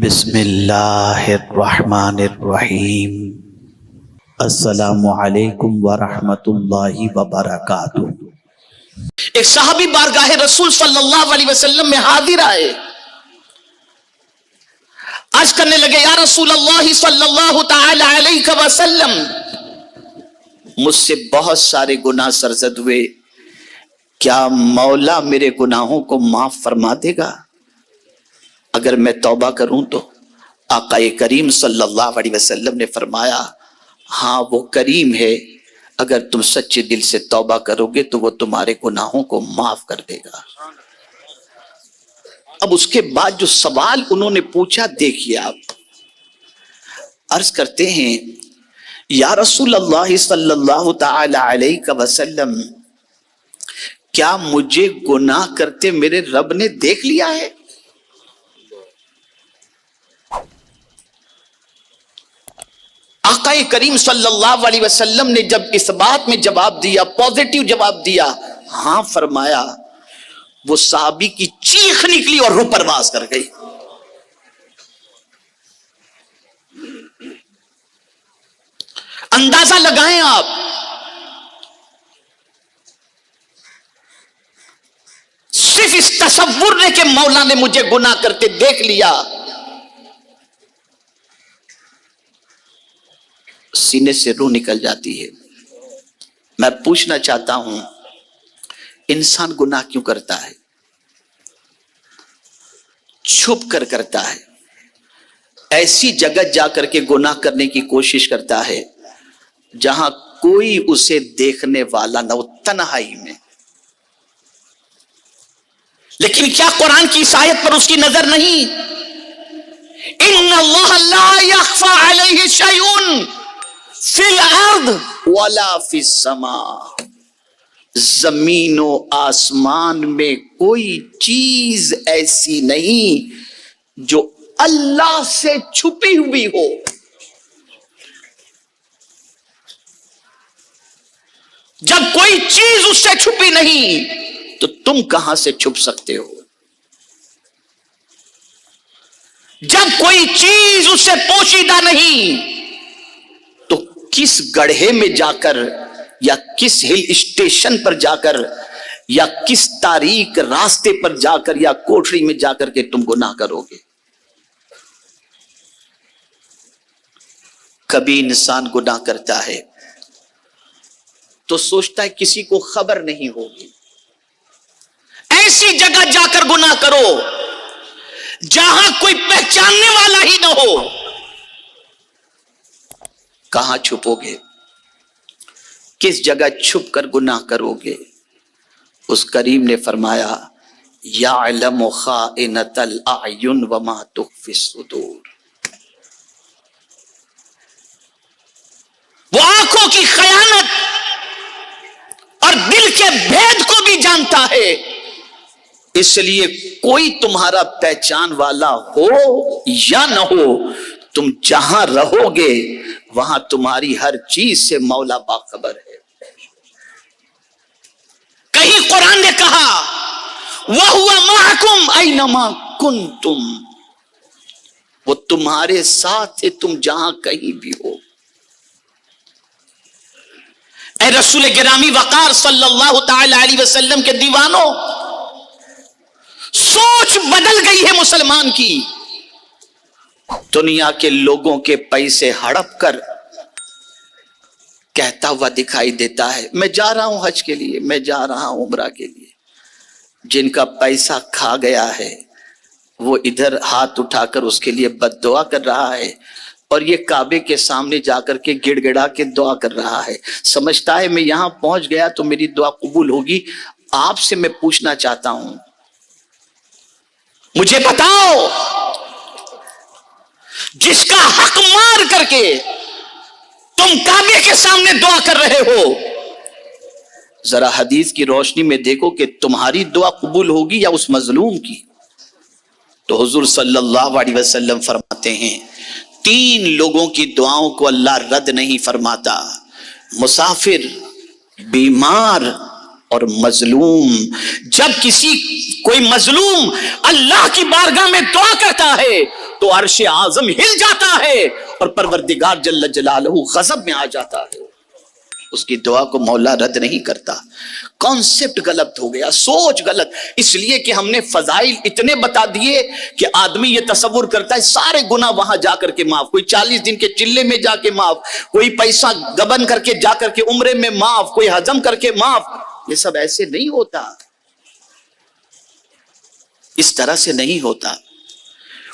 بسم اللہ الرحمن الرحیم۔ السلام علیکم ورحمۃ اللہ وبرکاتہ۔ ایک صحابی بارگاہ رسول صلی اللہ علیہ وسلم میں حاضر آئے، عرض کرنے لگے یا رسول اللہ صلی اللہ تعالی علیہ وسلم، مجھ سے بہت سارے گناہ سرزد ہوئے، کیا مولا میرے گناہوں کو معاف فرما دے گا اگر میں توبہ کروں تو؟ آقا کریم صلی اللہ علیہ وسلم نے فرمایا ہاں وہ کریم ہے، اگر تم سچے دل سے توبہ کرو گے تو وہ تمہارے گناہوں کو معاف کر دے گا۔ اب اس کے بعد جو سوال انہوں نے پوچھا دیکھیے آپ، عرض کرتے ہیں یا رسول اللہ صلی اللہ تعالی علیہ وسلم، کیا مجھے گناہ کرتے میرے رب نے دیکھ لیا ہے؟ آقا کریم صلی اللہ علیہ وسلم نے جب اس بات میں جواب دیا، پوزیٹیو جواب دیا، ہاں فرمایا، وہ صحابی کی چیخ نکلی اور روح پرواز کر گئی۔ اندازہ لگائیں آپ، صرف اس تصور نے کہ مولا نے مجھے گناہ کرتے دیکھ لیا، سینے سے روح نکل جاتی ہے۔ میں پوچھنا چاہتا ہوں، انسان گناہ کیوں کرتا ہے؟ چھپ کر کرتا ہے، ایسی جگہ جا کر کے گناہ کرنے کی کوشش کرتا ہے جہاں کوئی اسے دیکھنے والا نہ ہو، تنہائی میں۔ لیکن کیا قرآن کی اس آیت پر اس کی نظر نہیں؟ ان اللہ لا یخفی علیہ شیء فی الارض ولا فی السماء، زمین و آسمان میں کوئی چیز ایسی نہیں جو اللہ سے چھپی ہوئی ہو۔ جب کوئی چیز اس سے چھپی نہیں تو تم کہاں سے چھپ سکتے ہو؟ جب کوئی چیز اس سے پوشیدہ نہیں تو کس گڑھے میں جا کر یا کس ہل اسٹیشن پر جا کر یا کس تاریک راستے پر جا کر یا کوٹری میں جا کر کے تم گناہ کرو گے؟ کبھی انسان گناہ کرتا ہے تو سوچتا ہے کسی کو خبر نہیں ہوگی، ایسی جگہ جا کر گناہ کرو جہاں کوئی پہچاننے والا ہی نہ ہو۔ کہاں چھپو گے؟ کس جگہ چھپ کر گناہ کرو گے؟ اس کریم نے فرمایا یعلم خائنۃ الاعین وما تخفی الصدور، وہ آنکھوں کی خیانت اور دل کے بھید کو بھی جانتا ہے، اس لیے کوئی تمہارا پہچان والا ہو یا نہ ہو، تم جہاں رہو گے وہاں تمہاری ہر چیز سے مولا باخبر ہے۔ کہیں قرآن نے کہا وَهُوَ مَعَكُمْ أَيْنَمَا كُنْتُمْ، وہ تمہارے ساتھ ہے تم جہاں کہیں بھی ہو۔ اے رسول گرامی وقار صلی اللہ تعالی علیہ وسلم کے دیوانوں، سوچ بدل گئی ہے مسلمان کی۔ دنیا کے لوگوں کے پیسے ہڑپ کر کہتا ہوا دکھائی دیتا ہے میں جا رہا ہوں حج کے لیے، میں جا رہا ہوں عمرہ کے لیے۔ جن کا پیسہ کھا گیا ہے وہ ادھر ہاتھ اٹھا کر اس کے لیے بد دعا کر رہا ہے، اور یہ کعبے کے سامنے جا کر کے گڑ گڑا کے دعا کر رہا ہے، سمجھتا ہے میں یہاں پہنچ گیا تو میری دعا قبول ہوگی۔ آپ سے میں پوچھنا چاہتا ہوں، مجھے بتاؤ، جس کا حق مار کر کے تم کعبے کے سامنے دعا کر رہے ہو، ذرا حدیث کی روشنی میں دیکھو کہ تمہاری دعا قبول ہوگی یا اس مظلوم کی؟ تو حضور صلی اللہ علیہ وسلم فرماتے ہیں 3 لوگوں کی دعاؤں کو اللہ رد نہیں فرماتا، مسافر، بیمار اور مظلوم، جب کوئی مظلوم اللہ کی بارگاہ میں دعا کرتا ہے تو عرش اعظم ہل جاتا ہے اور پروردگار جل جلالہ غضب میں آ جاتا ہے، اس کی دعا کو مولا رد نہیں کرتا۔ کانسیپٹ غلط ہو گیا، سوچ غلط، اس لیے کہ ہم نے فضائل اتنے بتا دیے کہ آدمی یہ تصور کرتا ہے سارے گناہ وہاں جا کر کے معاف، کوئی 40 دن کے چلے میں جا کے معاف، کوئی پیسہ گبن کر کے جا کر کے عمرے میں معاف، کوئی ہضم کر کے معاف۔ یہ سب ایسے نہیں ہوتا، اس طرح سے نہیں ہوتا۔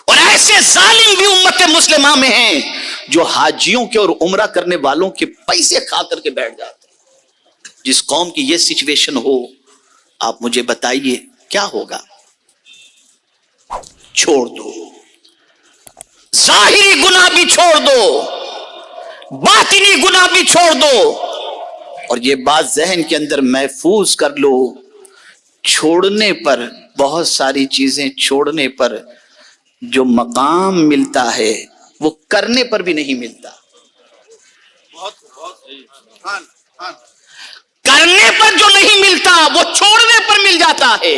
اور ایسے ظالم بھی امت مسلمہ میں ہیں جو حاجیوں کے اور عمرہ کرنے والوں کے پیسے کھا کر کے بیٹھ جاتے ہیں۔ جس قوم کی یہ سچویشن ہو، آپ مجھے بتائیے کیا ہوگا؟ چھوڑ دو، ظاہری گناہ بھی چھوڑ دو، باطنی گناہ بھی چھوڑ دو، اور یہ بات ذہن کے اندر محفوظ کر لو، چھوڑنے پر، بہت ساری چیزیں چھوڑنے پر جو مقام ملتا ہے وہ کرنے پر بھی نہیں ملتا۔ کرنے پر جو نہیں ملتا وہ چھوڑنے پر مل جاتا ہے۔